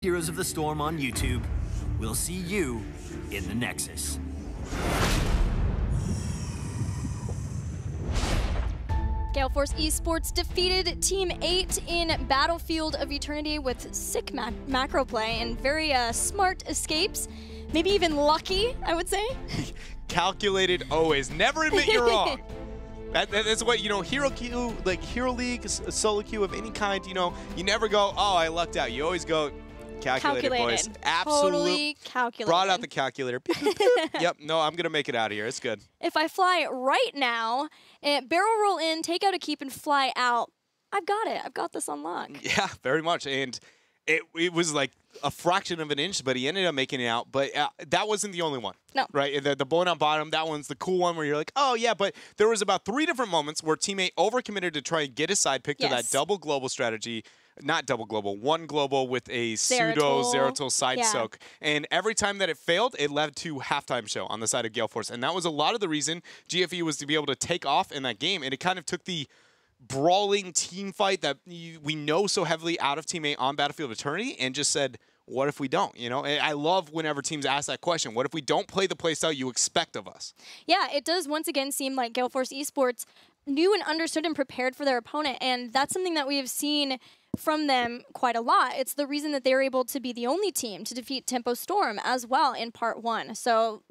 Heroes of the Storm on YouTube. We'll see you in the Nexus. Gale Force Esports defeated Team 8 in Battlefield of Eternity with sick macro play and very smart escapes. Maybe even lucky, I would say. Calculated always. Never admit you're wrong. That's what, you know, hero queue, like hero league, solo queue of any kind, you know, you never go, oh, I lucked out. You always go, calculated, boys. Absolutely. Totally calculated. Brought out the calculator. Yep, no, I'm going to make it out of here. It's good. If I fly right now, barrel roll in, take out a keep, and fly out, I've got it. I've got this on lock. Yeah, very much. And it was like a fraction of an inch, but he ended up making it out. But that wasn't the only one. No. Right? The blown out bottom, that one's the cool one where you're like, oh, yeah. But there was about 3 different moments where teammate overcommitted to try and get his side pick to that double global strategy. Not double global, one global with a pseudo Zeratul side soak. And every time that it failed, it led to halftime show on the side of Gale Force. And that was a lot of the reason GFE was to be able to take off in that game. And it kind of took the brawling team fight that we know so heavily out of Team 8 on Battlefield Eternity and just said, what if we don't? You know, I love whenever teams ask that question. What if we don't play the playstyle you expect of us? Yeah, it does once again seem like Gale Force Esports knew and understood and prepared for their opponent. And that's something that we have seen from them quite a lot. It's the reason that they're able to be the only team to defeat Tempo Storm as well in Part 1. So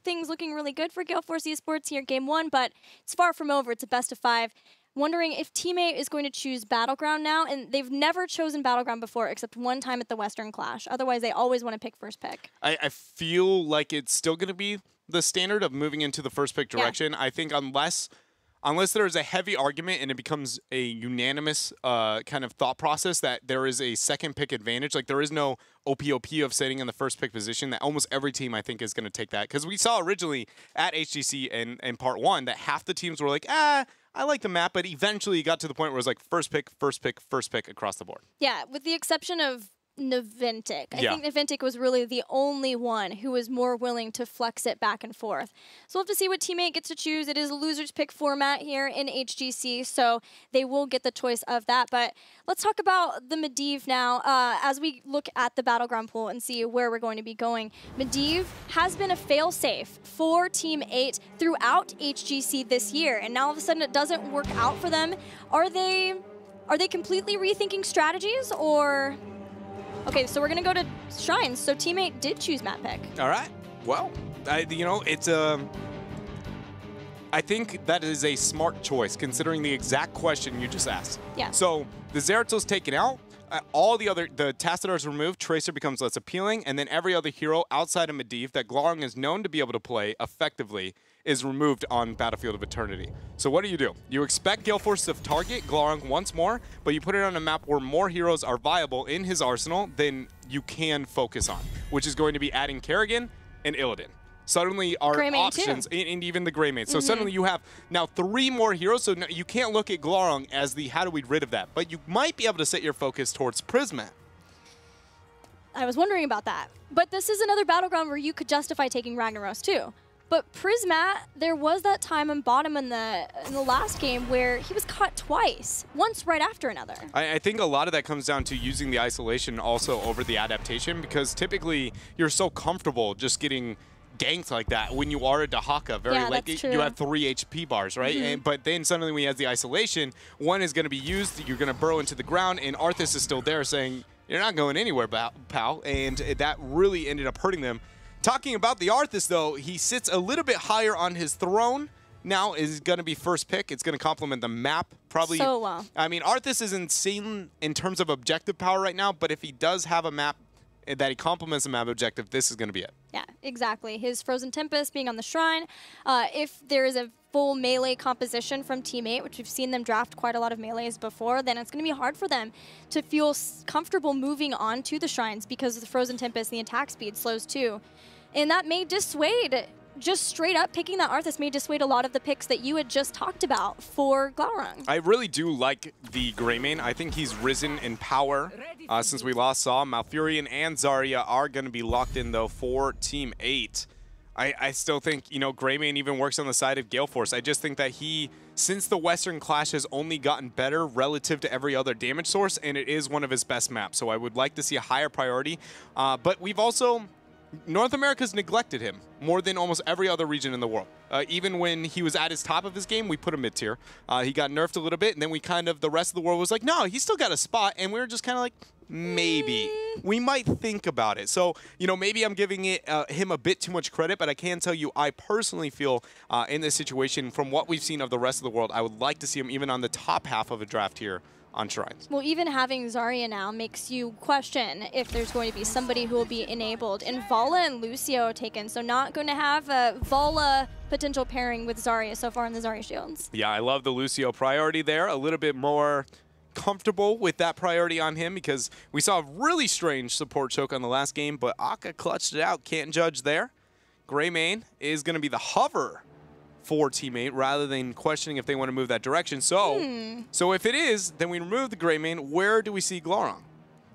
things looking really good for Gale Force Esports here Game 1, but it's far from over. It's a best of 5. Wondering if Team 8 is going to choose Battleground now, and they've never chosen Battleground before except one time at the Western Clash. Otherwise, they always want to pick first pick. I feel like it's still going to be the standard of moving into the first pick direction. I think unless there is a heavy argument and it becomes a unanimous kind of thought process that there is a second pick advantage, like there is no OPOP of sitting in the first pick position, that almost every team I think is going to take that. Because we saw originally at HGC in Part 1 that half the teams were like, I like the map, but eventually it got to the point where it was like first pick, first pick, first pick across the board. Yeah, with the exception of Naventic. I think Naventic was really the only one who was more willing to flex it back and forth. So we'll have to see what Team 8 gets to choose. It is a loser's pick format here in HGC, so they will get the choice of that. But let's talk about the Medivh now as we look at the Battleground pool and see where we're going to be going. Medivh has been a fail-safe for Team 8 throughout HGC this year, and now all of a sudden it doesn't work out for them. Are they completely rethinking strategies, or... Okay, so we're going to go to Shrines. So Team 8 did choose map pick. All right. Well, you know, it's I think that is a smart choice considering the exact question you just asked. Yeah. So the Zeratul's taken out. All the Tassadar is removed. Tracer becomes less appealing. And then every other hero outside of Medivh that Glaurung is known to be able to play effectively is removed on Battlefield of Eternity. So what do? You expect Gale Force to target Glaurung once more, but you put it on a map where more heroes are viable in his arsenal than you can focus on, which is going to be adding Kerrigan and Illidan. Suddenly our options, and even the Greymane. So suddenly you have now 3 more heroes, so you can't look at Glaurung as the how do we rid of that, but you might be able to set your focus towards Prisma. I was wondering about that. But this is another Battleground where you could justify taking Ragnaros too. But Prismat, there was that time on bottom in the last game where he was caught twice, once right after another. I think a lot of that comes down to using the isolation also over the adaptation, because typically you're so comfortable just getting ganked like that when you are a Dahaka. You have 3 HP bars, right? But then suddenly when he has the isolation, one is going to be used, you're going to burrow into the ground, and Arthas is still there saying, you're not going anywhere, pal. And that really ended up hurting them. Talking about the Arthas, though, he sits a little bit higher on his throne. Now is going to be first pick. It's going to complement the map. Probably. So well. I mean, Arthas is insane in terms of objective power right now, but if he does have a map that he complements the map objective, this is going to be it. Yeah, exactly. His Frozen Tempest being on the Shrine. If there is a full melee composition from Team 8, which we've seen them draft quite a lot of melees before, then it's going to be hard for them to feel comfortable moving on to the Shrines because of the Frozen Tempest, the attack speed slows too. And that may dissuade, just straight up picking that Arthas may dissuade a lot of the picks that you had just talked about for Glaurung. I really do like the Greymane. I think he's risen in power since we last saw. Malfurion and Zarya are going to be locked in, though, for Team 8. I still think, you know, Greymane even works on the side of Gale Force. I just think that he since the Western Clash has only gotten better relative to every other damage source, and it is one of his best maps. So I would like to see a higher priority. But we've also, North America's neglected him more than almost every other region in the world. Even when he was at his top of his game, we put him mid-tier. He got nerfed a little bit, and then we kind of, the rest of the world was like, no, he's still got a spot, and we were just kind of like, maybe. We might think about it. So, you know, maybe I'm giving him a bit too much credit, but I can tell you I personally feel in this situation, from what we've seen of the rest of the world, I would like to see him even on the top half of a draft here on Shrines. Well, even having Zarya now makes you question if there's going to be somebody who will be enabled. And Vala and Lucio taken, so not going to have a Vala potential pairing with Zarya so far in the Zarya Shields. Yeah, I love the Lucio priority there. A little bit more comfortable with that priority on him because we saw a really strange support choke on the last game, but Akka clutched it out. Can't judge there. Greymane is going to be the hover for teammate rather than questioning if they want to move that direction. So, so if it is, then we remove the Greymane. Where do we see Glorong?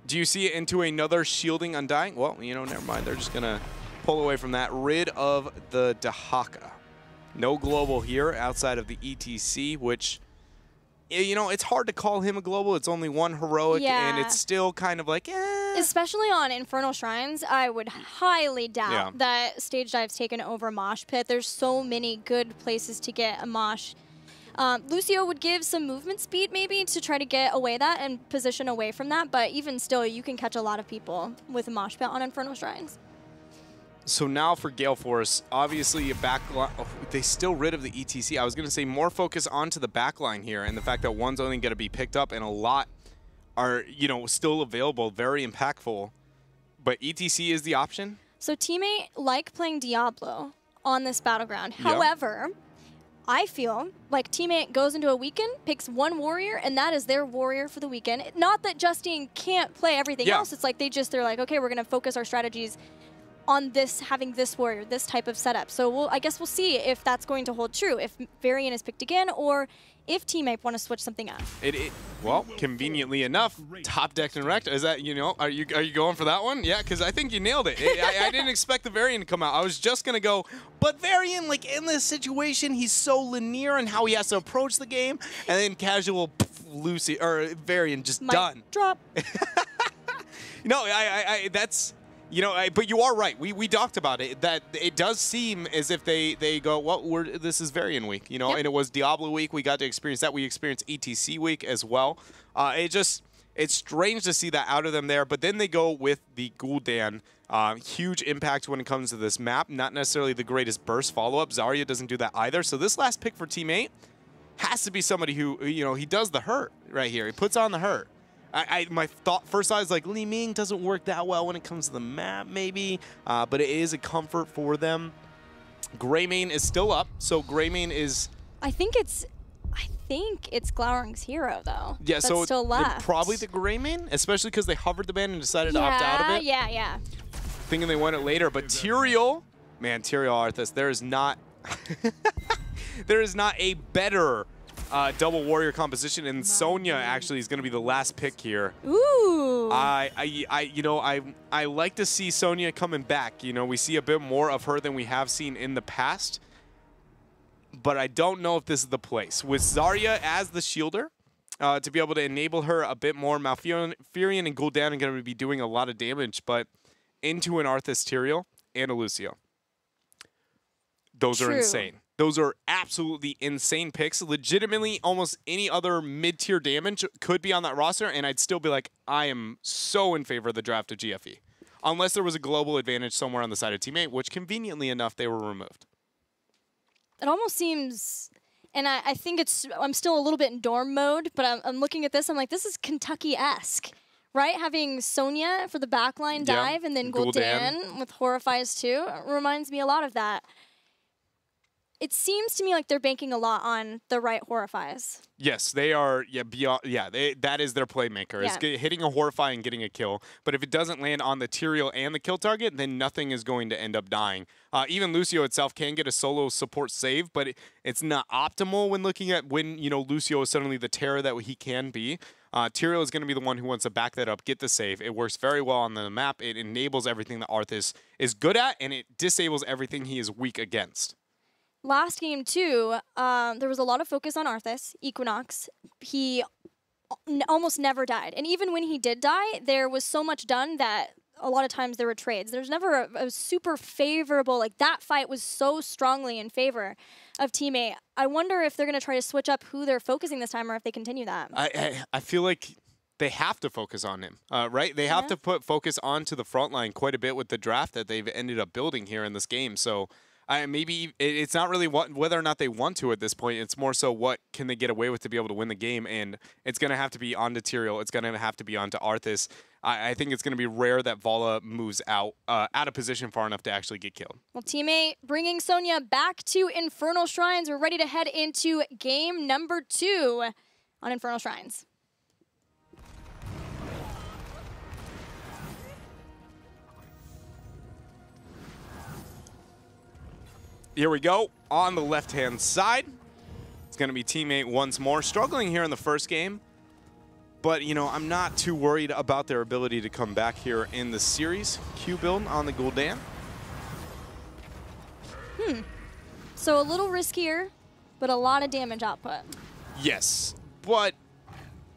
Do you see it into another shielding Undying? Well, you know, never mind. They're just going to pull away from that. Rid of the Dahaka. No global here outside of the ETC, which, you know, it's hard to call him a global. It's only one heroic, and it's still kind of like, Especially on Infernal Shrines, I would highly doubt that Stage Dive's taken over Mosh Pit. There's so many good places to get a Mosh. Lucio would give some movement speed maybe to try to get away that and position away from that, but even still, you can catch a lot of people with a Mosh Pit on Infernal Shrines. So now for Gale Force, obviously a backline. Oh, they still rid of the ETC. I was going to say more focus onto the backline here and the fact that one's only going to be picked up and a lot are, you know, still available, very impactful. But ETC is the option. So teammate like playing Diablo on this battleground. However, I feel like teammate goes into a weekend, picks one warrior, and that is their warrior for the weekend. Not that Justine can't play everything else. It's like they're like, okay, we're going to focus our strategies on this, having this warrior, this type of setup. So I guess we'll see if that's going to hold true, if Varian is picked again, or if teammate want to switch something up. Well, conveniently enough, top deck and wrecked. Is that, you know, are you going for that one? Yeah, because I think you nailed it. I didn't expect the Varian to come out. I was just going to go, but Varian, like in this situation, he's so linear in how he has to approach the game, and then casual Lucy or Varian just done. Drop. No, that's. You know, but you are right. We talked about it, that it does seem as if they go, well, this is Varian week, you know, and it was Diablo week. We got to experience that. We experienced ETC week as well. It's strange to see that out of them there, but then they go with the Gul'dan. Huge impact when it comes to this map. Not necessarily the greatest burst follow-up. Zarya doesn't do that either. So this last pick for teammate has to be somebody who, you know, he does the hurt right here. He puts on the hurt. My first thought is like Li Ming doesn't work that well when it comes to the map, maybe, but it is a comfort for them. Greymane is still up, so Greymane is. I think it's Glaurung's hero though. Yeah, that's so still left. Probably the Greymane, especially because they hovered the ban and decided to opt out of it. Yeah. Thinking they want it later, but Tyrael, man, Tyrael Arthas, there is not a better double warrior composition, and Sonya actually is going to be the last pick here. Ooh. I like to see Sonya coming back. You know, we see a bit more of her than we have seen in the past, but I don't know if this is the place. With Zarya as the shielder, to be able to enable her a bit more, Malfurion and Gul'dan are going to be doing a lot of damage, but into an Arthas Tyrael and a Lucio. Those are insane. Those are absolutely insane picks. Legitimately, almost any other mid-tier damage could be on that roster, and I'd still be like, I am so in favor of the draft of GFE. Unless there was a global advantage somewhere on the side of teammate, which conveniently enough, they were removed. It almost seems, and I think I'm still a little bit in dorm mode, but I'm looking at this, I'm like, this is Kentucky-esque. Right? Having Sonya for the backline dive, and then Gul'dan with Horrifies too. It reminds me a lot of that. It seems to me like they're banking a lot on the right Horrifies. Yes, they are. Yeah, that is their playmaker. Is hitting a Horrify and getting a kill. But if it doesn't land on the Tyrael and the kill target, then nothing is going to end up dying. Even Lucio itself can get a solo support save, but it's not optimal when looking at when, you know, Lucio is suddenly the terror that he can be. Tyrael is going to be the one who wants to back that up, get the save. It works very well on the map. It enables everything that Arthas is good at, and it disables everything he is weak against. last game too, there was a lot of focus on Arthas, Equinox. He almost never died. And even when he did die, there was so much done that a lot of times there were trades. There's never a super favorable, like that fight was so strongly in favor of teammate. I wonder if they're going to try to switch up who they're focusing this time or if they continue that. I feel like they have to focus on him, right? They have to put focus onto the front line quite a bit with the draft that they've ended up building here in this game. So maybe it's not really whether or not they want to at this point. It's more so what can they get away with to be able to win the game. And it's going to have to be onto Tyrael. It's going to have to be onto Arthas. I think it's going to be rare that Valla moves out of position far enough to actually get killed. Well, teammate bringing Sonya back to Infernal Shrines. We're ready to head into game number 2 on Infernal Shrines. Here we go. On the left-hand side, it's going to be teammate once more. Struggling here in the first game, but, you know, I'm not too worried about their ability to come back here in the series. Q build on the Gul'dan. So a little riskier, but a lot of damage output. Yes, but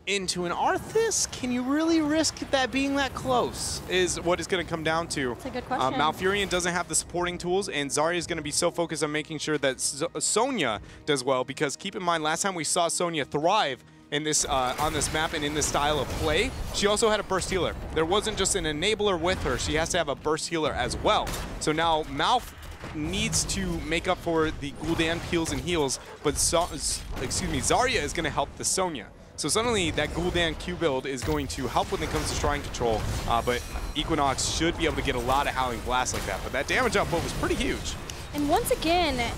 into an Arthas, can you really risk that being that close is what it's going to come down to. That's a good question. Malfurion doesn't have the supporting tools, and Zarya is going to be so focused on making sure that Sonya does well, because keep in mind, last time we saw Sonya thrive in this on this map and in this style of play, she also had a burst healer. There wasn't just an enabler with her, she has to have a burst healer as well. So now Malf needs to make up for the Gul'dan peels and heals, but Zarya is going to help the Sonya. So suddenly that Gul'dan Q build is going to help when it comes to shrine control, but Equinox should be able to get a lot of Howling Blast like that. But that damage output was pretty huge. And once again,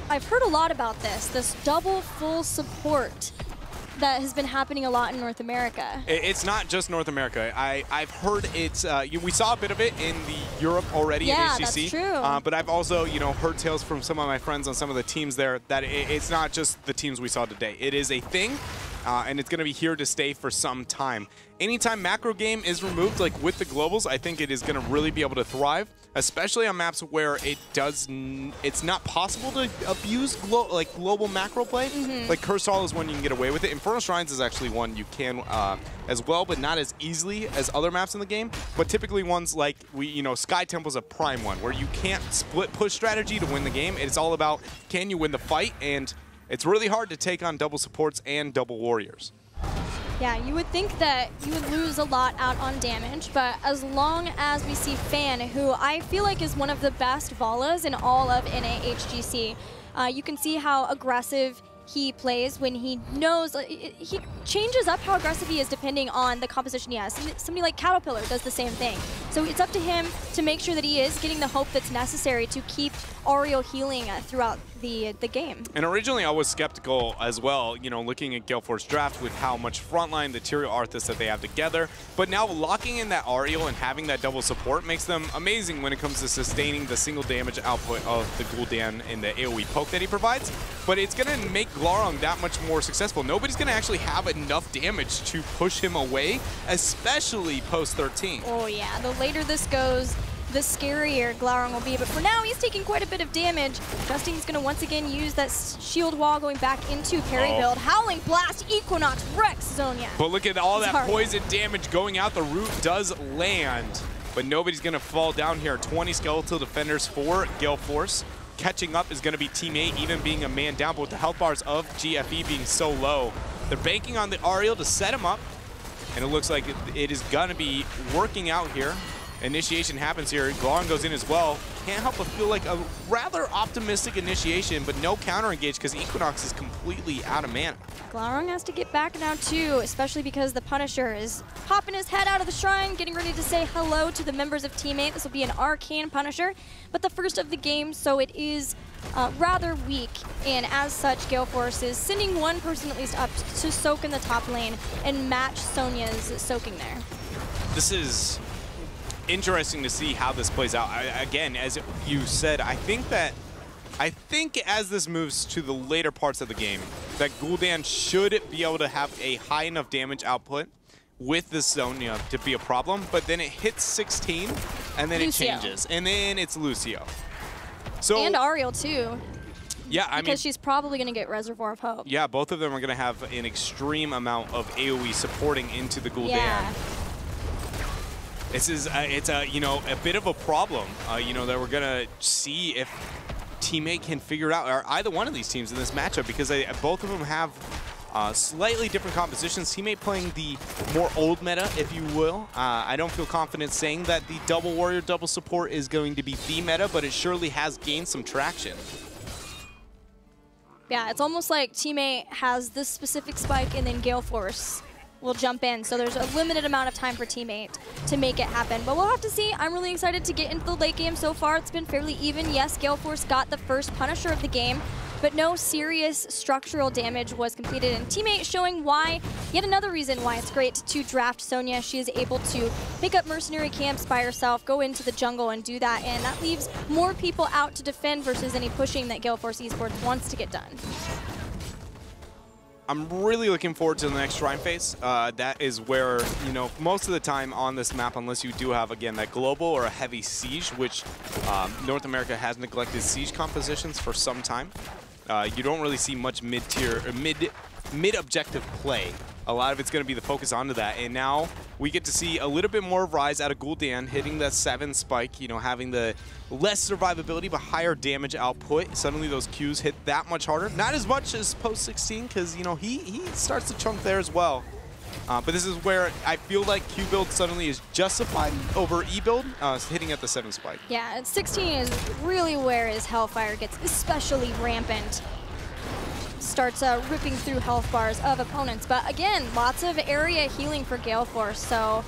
I've heard a lot about this double full support that has been happening a lot in North America. It's not just North America. I've heard it's, we saw a bit of it in the Europe already in HGC. That's true. But I've also, heard tales from some of my friends on some of the teams there that it's not just the teams we saw today. It is a thing. And it's going to be here to stay for some time. Anytime macro game is removed, like with the globals, I think it is going to really be able to thrive, especially on maps where it's not possible to abuse global macro play. Like Cursed Hall is one you can get away with it. Infernal Shrines is actually one you can as well, but not as easily as other maps in the game. But typically ones like Sky Temple's a prime one where you can't split push strategy to win the game. It's all about can you win the fight, and it's really hard to take on double supports and double warriors. Yeah, you would think that you would lose a lot out on damage, but as long as we see Fan, who I feel like is one of the best Vallas in all of NA HGC, you can see how aggressive he plays when he knows, he changes up how aggressive he is depending on the composition he has. Somebody like Caterpillar does the same thing. So it's up to him to make sure that he is getting the hope that's necessary to keep Ariel healing throughout the game. And originally I was skeptical as well, looking at Gale Force draft with how much frontline the Tyrael Arthas that they have together. But now locking in that Ariel and having that double support makes them amazing when it comes to sustaining the single damage output of the Gul'dan and the AoE poke that he provides. But it's going to make Glaurung that much more successful. Nobody's going to actually have enough damage to push him away, especially post 13. Oh yeah, the later this goes, the scarier Glaurung will be. But for now, he's taking quite a bit of damage. Justin's going to once again use that shield wall going back into parry build. Howling Blast, Equinox, Rex, Sonya. But look at all that poison damage going out. The root does land, but nobody's going to fall down here. 20 skeletal defenders for Gale Force. Catching up is going to be teammate, even being a man down, but with the health bars of GFE being so low. They're banking on the Ariel to set him up, and it looks like it is going to be working out here. Initiation happens here. Glaurung goes in as well. Can't help but feel like a rather optimistic initiation, but no counter engage because Equinox is completely out of mana. Glaurung has to get back now too, especially because the Punisher is popping his head out of the shrine, getting ready to say hello to the members of Teammate. This will be an Arcane Punisher, but the first of the game, so it is rather weak, and as such, Gale Force is sending one person at least up to soak in the top lane and match Sonya's soaking there. This is interesting to see how this plays out. Again, as you said, I think as this moves to the later parts of the game, that Gul'dan should be able to have a high enough damage output with the Sonya to be a problem, but then it hits 16, and then Lucio. it changes, and then it's Lucio. So, and Ariel too. Yeah, I mean, because she's probably going to get Reservoir of Hope. Yeah, both of them are going to have an extreme amount of AoE supporting into the Gul'dan. Yeah. This is it's a a bit of a problem. That we're going to see if Teammate can figure out, or either one of these teams in this matchup, because both of them have slightly different compositions. Teammate playing the more old meta, if you will. I don't feel confident saying that the double warrior, double support is going to be the meta, but it surely has gained some traction. Yeah, it's almost like Teammate has this specific spike and then Gale Force will jump in. So there's a limited amount of time for Teammate to make it happen. But we'll have to see. I'm really excited to get into the late game. So far, it's been fairly even. Yes, Gale Force got the first Punisher of the game, but no serious structural damage was completed. And Teammate showing why, yet another reason why it's great to draft Sonya. She is able to pick up mercenary camps by herself, go into the jungle and do that. And that leaves more people out to defend versus any pushing that Gale Force Esports wants to get done. I'm really looking forward to the next Shrine phase. That is where, most of the time on this map, unless you do have, again, that global or a heavy siege, which North America has neglected siege compositions for some time. You don't really see much mid-tier or mid-objective play. A lot of it's going to be the focus onto that. And now we get to see a little bit more of Rise out of Gul'dan, hitting that 7 spike, having the less survivability but higher damage output. Suddenly those Qs hit that much harder. Not as much as post 16 because, he starts to chunk there as well. But this is where I feel like Q build suddenly is justified over E build, hitting at the 7 spike. Yeah, and 16 is really where his Hellfire gets especially rampant. Starts ripping through health bars of opponents. But again, lots of area healing for Gale Force, so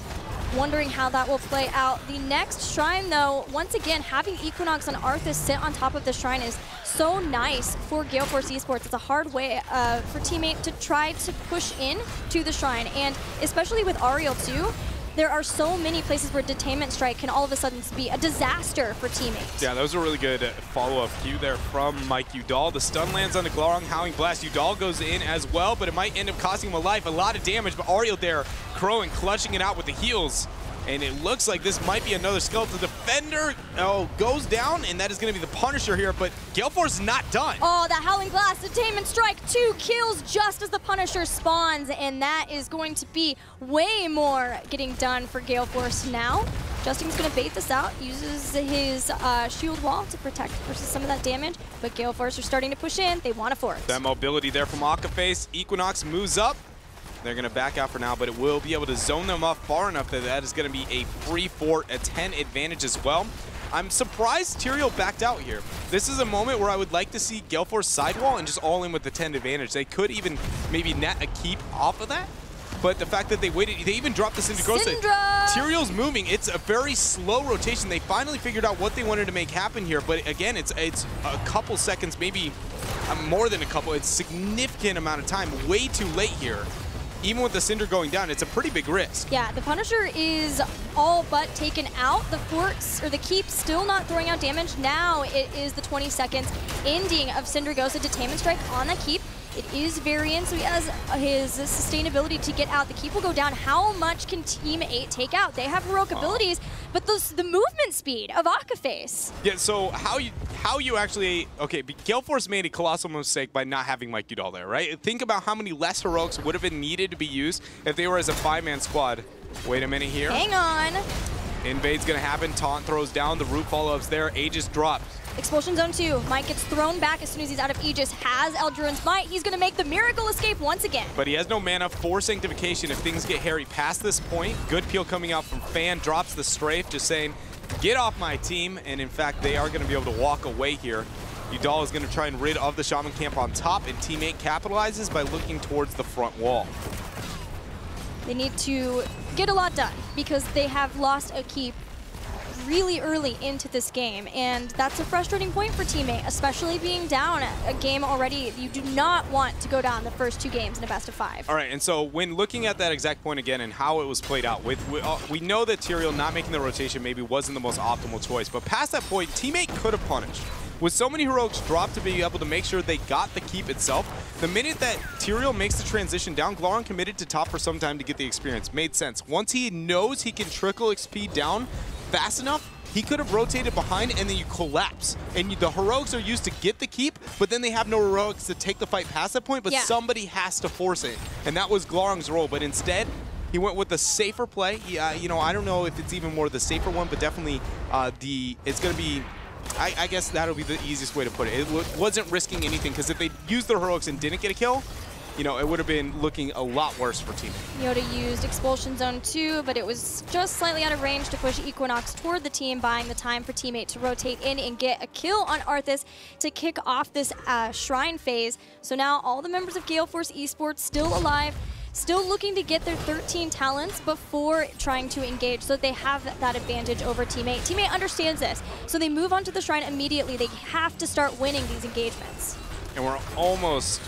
wondering how that will play out. The next Shrine, though, once again, having Equinox and Arthas sit on top of the Shrine is so nice for Gale Force Esports. It's a hard way for Teammate to try to push in to the Shrine, and especially with Ariel, too. There are so many places where Detainment Strike can all of a sudden be a disaster for Teammates. Yeah, that was a really good follow-up cue there from Mike Udall. The stun lands on the Glarong, Howling Blast. Udall goes in as well, but it might end up costing him a life. A lot of damage, but Ariel there, crowing, clutching it out with the heals. And it looks like this might be another skeleton defender. Goes down, and that is going to be the Punisher here, but Gale Force is not done. Oh, that Howling Blast, Detainment Strike, 2 kills just as the Punisher spawns, and that is going to be way more getting done for Gale Force now. Justin's going to bait this out, uses his shield wall to protect versus some of that damage, but Gale Force are starting to push in. They want to force. That mobility there from Akaface. Equinox moves up. They're going to back out for now, but it will be able to zone them up far enough that that is going to be a free fort, a 10 advantage as well. I'm surprised Tyrael backed out here. This is a moment where I would like to see Gale Force sidewall and just all in with the 10 advantage. They could even maybe net a keep off of that, but the fact that they waited, they even dropped the Syndra. Tyrael's moving. It's a very slow rotation. They finally figured out what they wanted to make happen here, but again, it's a couple seconds, maybe more than a couple. It's a significant amount of time, way too late here. Even with the Cinder going down, it's a pretty big risk. Yeah, the Punisher is all but taken out. The forts, or the keep, still not throwing out damage. Now it is the 20 seconds ending of Cinder goes a Detainment Strike on the keep. It is variant, so he has his sustainability to get out. The keep will go down. How much can Team 8 take out? They have heroic abilities, but the movement speed of Akaface. Yeah, so how you actually, okay, Gale Force made a colossal mistake by not having Mike Udall there, right? Think about how many less heroics would have been needed to be used if they were as a 5-man squad. Wait a minute here. Hang on. Invade's gonna happen, taunt throws down, the root follow-ups there, Aegis drops. Expulsion Zone 2. Mike gets thrown back as soon as he's out of Aegis. Has Eldrain's Might. He's going to make the miracle escape once again. But he has no mana for Sanctification if things get hairy past this point. Good peel coming out from Fan. Drops the strafe, just saying, get off my team. And in fact, they are going to be able to walk away here. Udall is going to try and rid of the Shaman camp on top, and Teammate capitalizes by looking towards the front wall. They need to get a lot done because they have lost a keep really early into this game, and that's a frustrating point for Teammate, especially being down a game already. You do not want to go down the first 2 games in a best of 5. All right, and so when looking at that exact point again and how it was played out, we know that Tyrael not making the rotation maybe wasn't the most optimal choice, but past that point, Teammate could have punished. With so many heroics dropped to be able to make sure they got the keep itself, the minute that Tyrael makes the transition down, Glarong committed to top for some time to get the experience. Made sense. Once he knows he can trickle XP down fast enough, he could have rotated behind and then you collapse. And the heroics are used to get the keep, but then they have no heroics to take the fight past that point, but somebody has to force it. And that was Glarong's role, but instead, he went with the safer play. You know, I don't know if it's even more the safer one, but definitely it's going to be, I guess that'll be the easiest way to put it. It wasn't risking anything, because if they used their heroics and didn't get a kill, you know, it would have been looking a lot worse for Team 8. Yoda used Expulsion Zone 2, but it was just slightly out of range to push Equinox toward the team, buying the time for Team 8 to rotate in and get a kill on Arthas to kick off this Shrine phase. So now all the members of Gale Force Esports still alive, still looking to get their 13 talents before trying to engage, so that they have that advantage over Team 8. Team 8 understands this, so they move on to the Shrine immediately. They have to start winning these engagements. And we're almost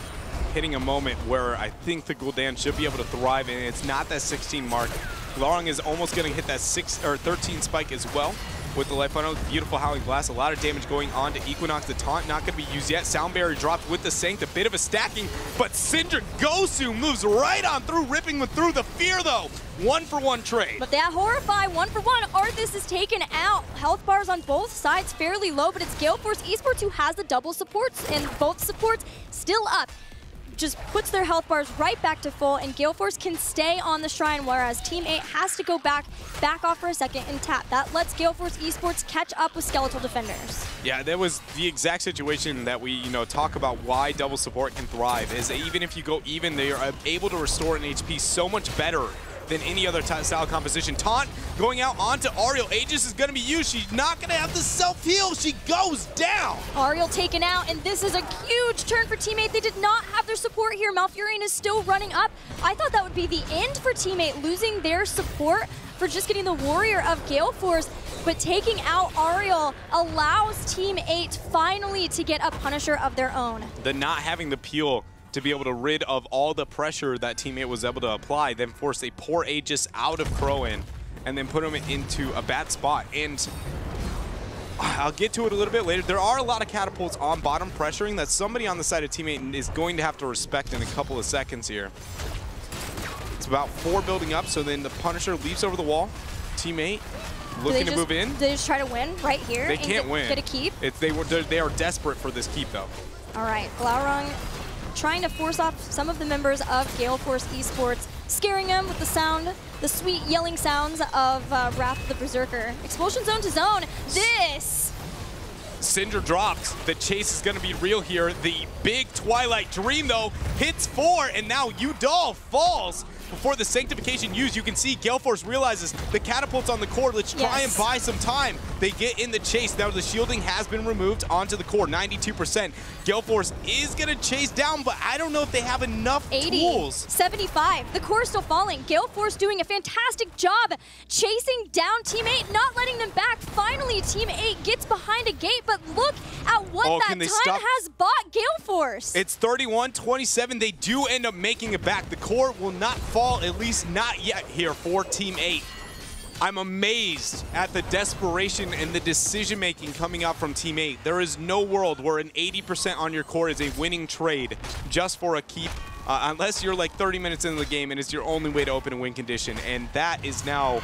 hitting a moment where I think the Gul'dan should be able to thrive, and it's not that 16 mark. Glarong is almost going to hit that 13 spike as well with the life funnel. Beautiful Howling Blast, a lot of damage going on to Equinox. The taunt not going to be used yet. Sound Barrier dropped with the Sanct, a bit of a stacking, but Syndra Gosu moves right on through, ripping them through. The fear though, 1-for-1 trade. But that Horrify 1-for-1, Arthas is taken out. Health bars on both sides fairly low, but it's Gale Force Esports who has the double supports, and both supports still up. Just puts their health bars right back to full, and Gale Force can stay on the Shrine, whereas Team 8 has to go back off for a second and tap. That lets Gale Force Esports catch up with Skeletal Defenders. Yeah, that was the exact situation that we, talk about why double support can thrive, is that even if you go even, they are able to restore an HP so much better than any other style composition. Taunt going out onto Ariel. Aegis is going to be used. She's not going to have the self-heal. She goes down. Ariel taken out, and this is a huge turn for Team 8. They did not have their support here. Malfurion is still running up. I thought that would be the end for Team 8, losing their support for just getting the Warrior of Gale Force. But taking out Ariel allows Team 8 finally to get a Punisher of their own. The not having the peel to be able to rid of all the pressure that Team 8 was able to apply, then force a poor Aegis out of Crowan, and then put him into a bad spot. And I'll get to it a little bit later. There are a lot of catapults on bottom pressuring that somebody on the side of Team 8 is going to have to respect in a couple of seconds here. It's about 4 building up, so then the Punisher leaps over the wall. Team 8 looking to move in. They just try to win right here? They can't win. Get a keep? They are desperate for this keep, though. All right, Glarong trying to force off some of the members of Gale Force Esports, scaring them with the sound, the sweet yelling sounds of Wrath of the Berserker. Expulsion zone to zone. This! Syndra drops. The chase is going to be real here. The big Twilight Dream, though, hits 4, and now Udal falls. Before the Sanctification used, you can see Gale Force realizes the catapult's on the core. Let's try and buy some time. They get in the chase. Now the shielding has been removed onto the core, 92%. Gale Force is going to chase down, but I don't know if they have enough 80, tools. 75. The core is still falling. Gale Force doing a fantastic job chasing down Team 8, not letting them back. Finally, Team 8 gets behind a gate, but look at what that time has bought Gale Force. It's 31-27. They do end up making it back. The core will not fall, at least not yet here for Team 8. I'm amazed at the desperation and the decision-making coming out from Team 8. There is no world where an 80% on your core is a winning trade just for a keep, unless you're like 30 minutes into the game and it's your only way to open a win condition. And that is now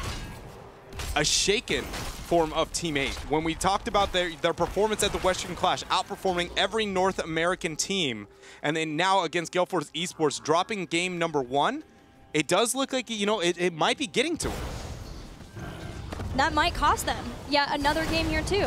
a shaken form of Team 8. When we talked about their performance at the Western Clash, outperforming every North American team, and then now against Gale Force Esports, dropping game number 1, it does look like, it might be getting to it. That might cost them yet another game here too.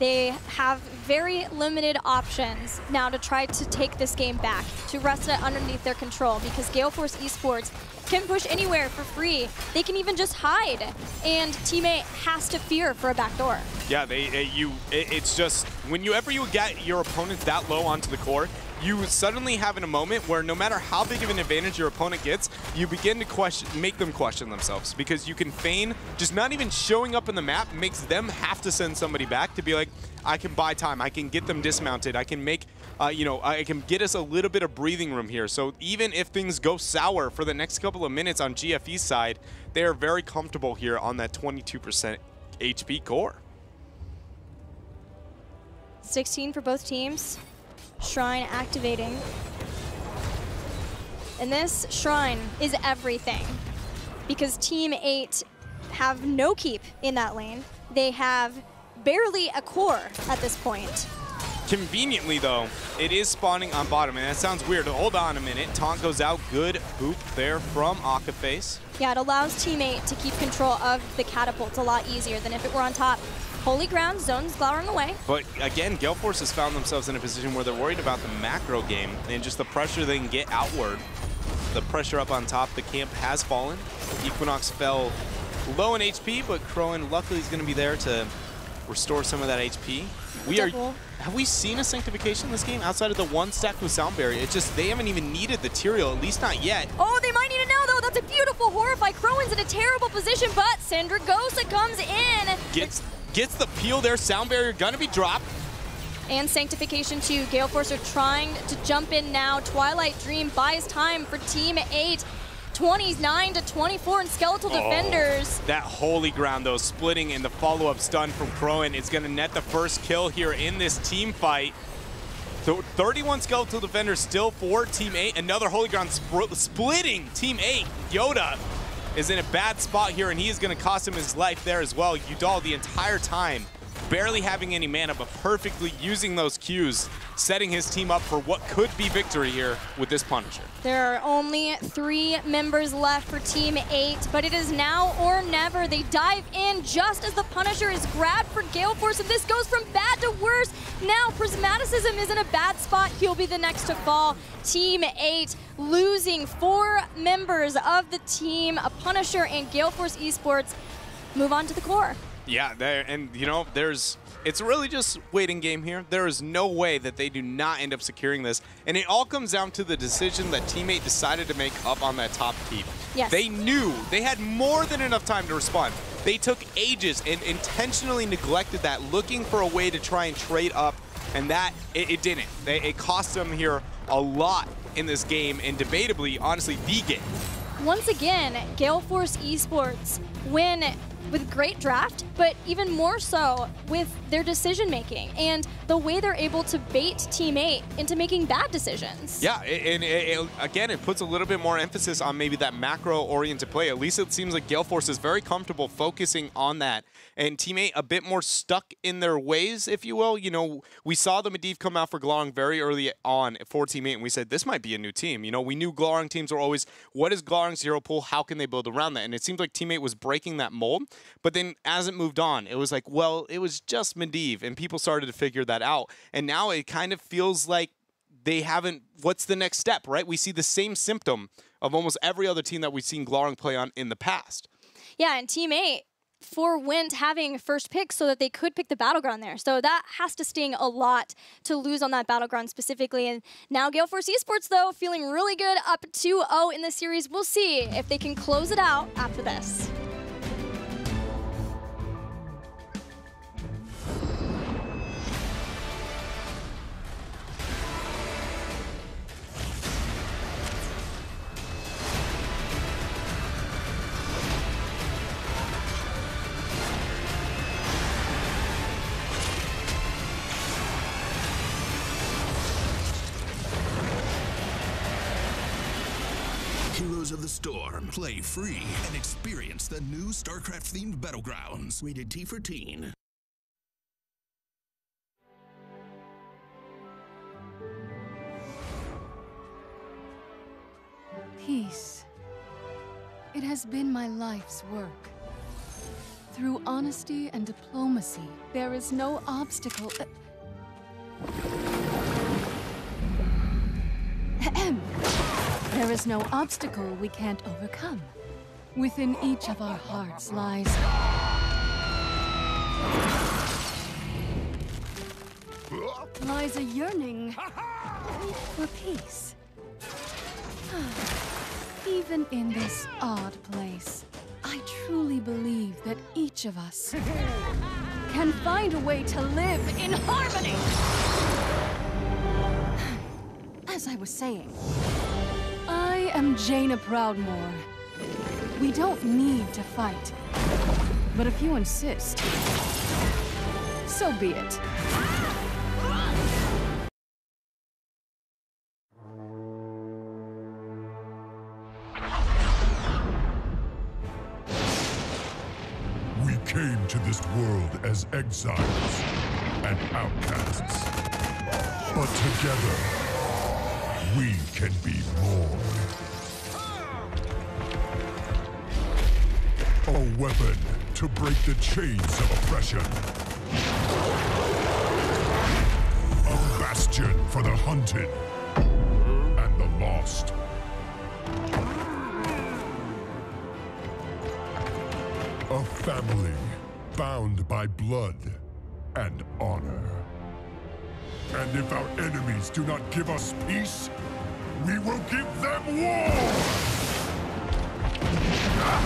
They have very limited options now to try to take this game back, to wrest it underneath their control, because Gale Force Esports can push anywhere for free. They can even just hide, and Team 8 has to fear for a backdoor. Yeah, it's just, whenever you get your opponent that low onto the core, you suddenly have in a moment where no matter how big of an advantage your opponent gets, you begin to make them question themselves, because you can feign just not even showing up in the map makes them have to send somebody back to be like, I can buy time, I can get them dismounted, I can make, I can get us a little bit of breathing room here. So even if things go sour for the next couple of minutes on GFE's side, they are very comfortable here on that 22% HP core. 16 for both teams. Shrine activating. And this Shrine is everything, because Team 8 have no keep in that lane. they have barely a core at this point. Conveniently, though, it is spawning on bottom, and that sounds weird. Hold on a minute. Taunt goes out. Good boop there from Akaface. Yeah, it allows teammate to keep control of the catapults a lot easier than if it were on top. Holy ground, zone's glowering away. But again, Gale Force has found themselves in a position where they're worried about the macro game and just the pressure they can get outward. The pressure up on top, the camp has fallen. Equinox fell low in HP, but Crowan luckily is going to be there to restore some of that HP. Have we seen a Sanctification in this game outside of the one stack with Sound Barrier? It's just they haven't even needed the Tyrael, at least not yet. Oh, they might need it now, though. That's a beautiful Horrify. Crowan's in a terrible position, but Sandragosa comes in. Gets the peel there. Sound Barrier gonna be dropped. And Sanctification too. Gale Force are trying to jump in now. Twilight Dream buys time for Team 8. 29 to 24 in Skeletal Defenders. That Holy Ground, though, splitting and the follow-up stun from Crowan is going to net the first kill here in this team fight. So 31 Skeletal Defenders still for Team 8. Another Holy Ground splitting Team 8. Yoda is in a bad spot here, and he is going to cost him his life there as well. Udall the entire time barely having any mana, but perfectly using those Qs, setting his team up for what could be victory here with this Punisher. There are only 3 members left for Team 8, but it is now or never. They dive in just as the Punisher is grabbed for Gale Force, and this goes from bad to worse. Now Prismaticism is in a bad spot. He'll be the next to fall. Team 8 losing 4 members of the team. A Punisher and Gale Force Esports move on to the core. Yeah, and you know, it's really just waiting game here. There is no way that they do not end up securing this. And it all comes down to the decision that Team 8 decided to make up on that top keep. Yes. They knew they had more than enough time to respond. They took ages and intentionally neglected that, looking for a way to try and trade up, and that, it didn't. It cost them here a lot in this game, and debatably, honestly, the game. Once again, Gale Force Esports win with great draft, but even more so with their decision making and the way they're able to bait Team 8 into making bad decisions. Yeah, and again, it puts a little bit more emphasis on maybe that macro-oriented play. At least it seems like Gale Force is very comfortable focusing on that, and Team 8 a bit more stuck in their ways, if you will. You know, we saw the Medivh come out for Glorong very early on for Team 8, and we said this might be a new team. You know, we knew Glorong teams were always, what is Glorong's hero pool? How can they build around that? And it seemed like Team 8 was breaking that mold. But then as it moved on, it was like, well, it was just Medivh, and people started to figure that out. And now it kind of feels like they haven't, what's the next step, right? We see the same symptom of almost every other team that we've seen Glorong play on in the past. Yeah, and Team 8 forewent having first pick so that they could pick the Battleground there. So that has to sting a lot to lose on that Battleground specifically. And now Gale Force Esports, though, feeling really good, up 2-0 in the series. We'll see if they can close it out after this. Heroes of the Storm. Play free and experience the new StarCraft-themed Battlegrounds. Rated T for Teen. Peace. It has been my life's work. Through honesty and diplomacy, there is no obstacle. There is no obstacle we can't overcome. Within each of our hearts lies a yearning for peace. Even in this odd place, I truly believe that each of us can find a way to live in harmony. As I was saying, I am Jaina Proudmoore. We don't need to fight, but if you insist, so be it. We came to this world as exiles and outcasts. But together, we can be more. A weapon to break the chains of oppression. A bastion for the hunted and the lost. A family bound by blood and honor. And if our enemies do not give us peace, we will give them war!